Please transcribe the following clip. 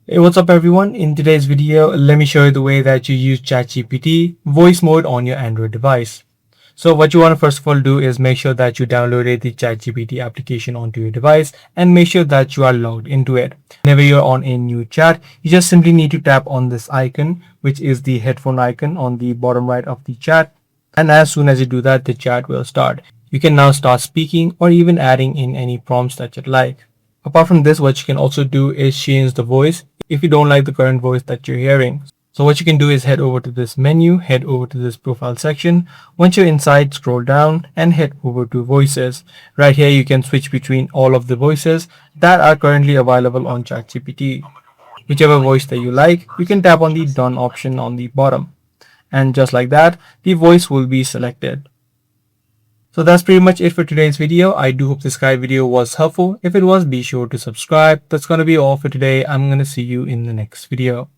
Hey, what's up everyone? In today's video, let me show you the way that you use ChatGPT voice mode on your Android device. So what you want to first of all do is make sure that you downloaded the ChatGPT application onto your device and make sure that you are logged into it. Whenever you're on a new chat, you just simply need to tap on this icon, which is the headphone icon on the bottom right of the chat. And as soon as you do that, the chat will start. You can now start speaking or even adding in any prompts that you'd like. Apart from this, what you can also do is change the voice if you don't like the current voice that you're hearing. So what you can do is head over to this menu, head over to this profile section. Once you're inside, scroll down and head over to voices. Right here, you can switch between all of the voices that are currently available on ChatGPT. Whichever voice that you like, you can tap on the done option on the bottom. And just like that, the voice will be selected. So that's pretty much it for today's video. I do hope this guide video was helpful. If it was, be sure to subscribe. That's going to be all for today. I'm going to see you in the next video.